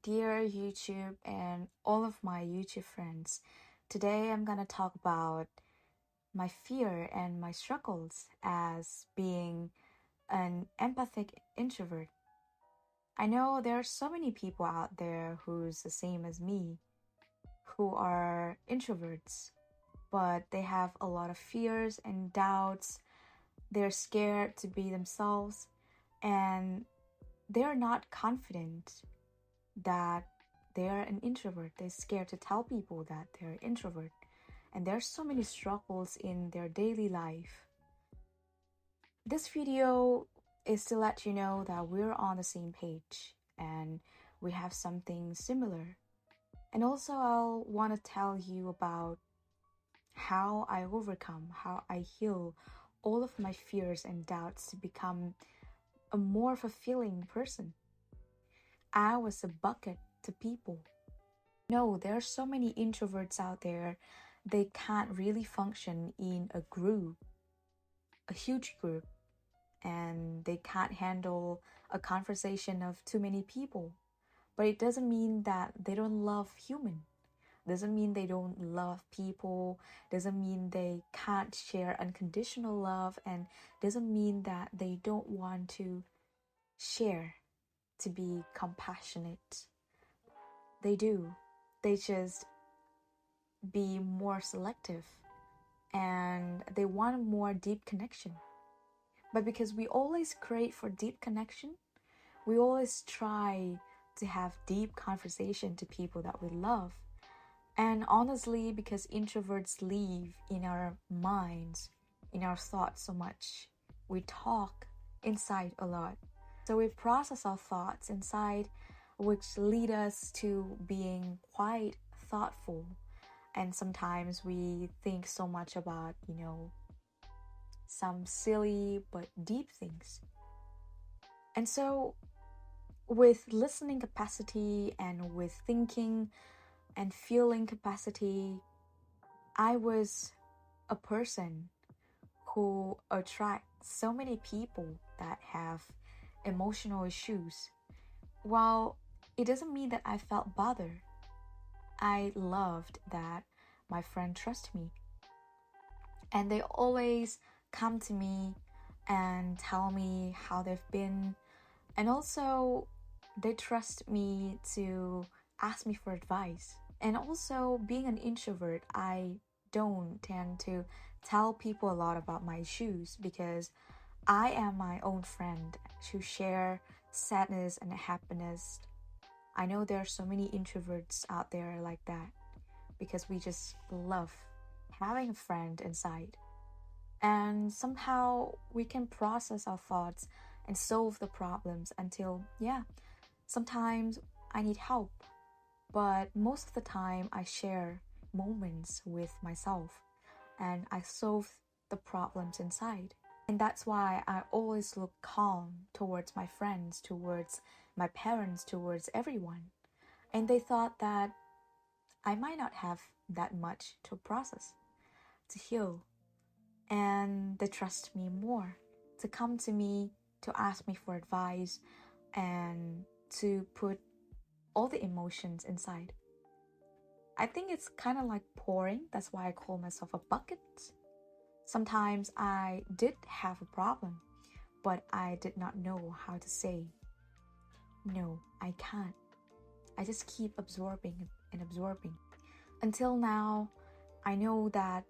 Dear YouTube and all of my YouTube friends, today I'm gonna talk about my fear and my struggles as being an empathic introvert. I know there are so many people out there who's the same as me, who are introverts, but they have a lot of fears and doubts. They're scared to be themselves, and they're not confident that they're an introvert. They're scared to tell people that they're an introvert. And there's so many struggles in their daily life. This video is to let you know that we're on the same page and we have something similar. And also I'll want to tell you about how I overcome, how I heal all of my fears and doubts to become a more fulfilling person. I was a bucket to people. No, there are so many introverts out there, they can't really function in a group, a huge group, and they can't handle a conversation of too many people. But it doesn't mean that they don't love human. Doesn't mean they don't love people, doesn't mean they can't share unconditional love, and doesn't mean that they don't want to share, to be compassionate. They do. They just be more selective and they want more deep connection. But because we always crave for deep connection, we always try to have deep conversation to people that we love. And honestly, because introverts live in our minds, in our thoughts so much, we talk inside a lot. So we process our thoughts inside, which lead us to being quite thoughtful. And sometimes we think so much about, some silly but deep things. And so with listening capacity and with thinking and feeling capacity, I was a person who attracts so many people that have emotional issues. While it doesn't mean that I felt bothered, I loved that my friend trusted me. And they always come to me and tell me how they've been. And also, they trust me to ask me for advice. And also, being an introvert, I don't tend to tell people a lot about my issues because I am my own friend to share sadness and happiness. I know there are so many introverts out there like that because we just love having a friend inside. And somehow we can process our thoughts and solve the problems until, sometimes I need help. But most of the time I share moments with myself and I solve the problems inside. And that's why I always look calm towards my friends, towards my parents, towards everyone. And they thought that I might not have that much to process, to heal. And they trust me more, to come to me, to ask me for advice, and to put all the emotions inside. I think it's kind of like pouring. That's why I call myself a bucket. Sometimes I did have a problem, but I did not know how to say, no, I can't. I just keep absorbing and absorbing. Until now, I know that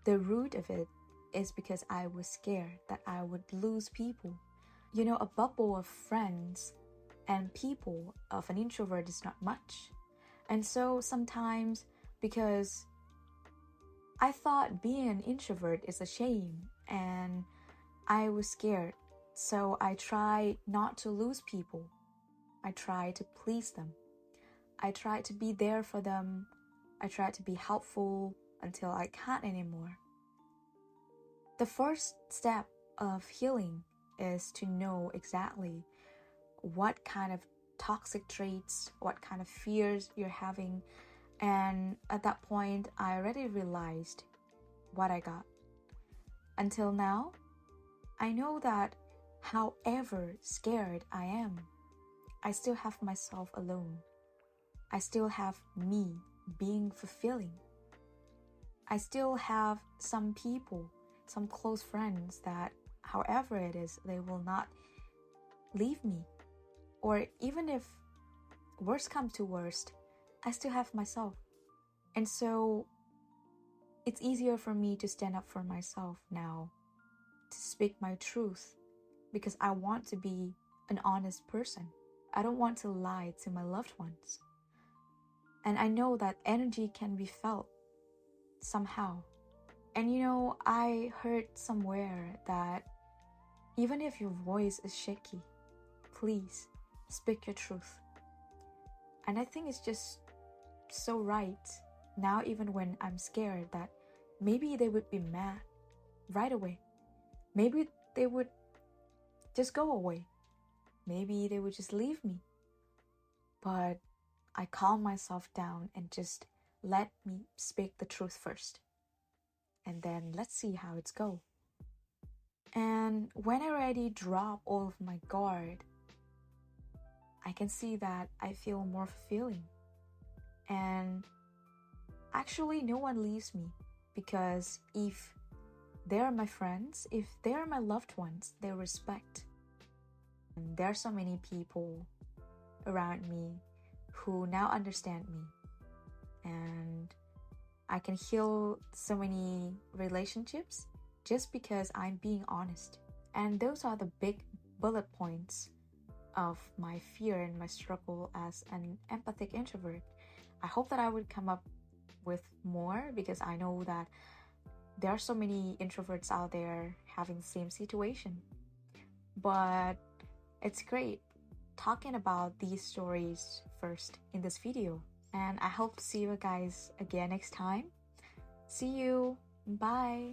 the root of it is because I was scared that I would lose people. A bubble of friends and people of an introvert is not much. And so sometimes, because I thought being an introvert is a shame and I was scared, so I tried not to lose people. I tried to please them. I tried to be there for them. I tried to be helpful until I can't anymore. The first step of healing is to know exactly what kind of toxic traits, what kind of fears you're having. And at that point, I already realized what I got. Until now, I know that however scared I am, I still have myself alone. I still have me being fulfilling. I still have some people, some close friends that, however it is, they will not leave me. Or even if worst comes to worst, I still have myself. And so it's easier for me to stand up for myself now, to speak my truth, because I want to be an honest person. I don't want to lie to my loved ones. And I know that energy can be felt somehow. And I heard somewhere that even if your voice is shaky, please speak your truth. And I think it's just so right now, even when I'm scared, that maybe they would be mad right away. Maybe they would just go away. Maybe they would just leave me. But I calm myself down and just let me speak the truth first. And then let's see how it's go. And when I already drop all of my guard, I can see that I feel more fulfilling. And actually, no one leaves me, because if they're my friends, if they're my loved ones, they respect. And there are so many people around me who now understand me. And I can heal so many relationships just because I'm being honest. And those are the big bullet points of my fear and my struggle as an empathic introvert. I hope that I would come up with more, because I know that there are so many introverts out there having the same situation. But it's great talking about these stories first in this video. And I hope to see you guys again next time. See you. Bye.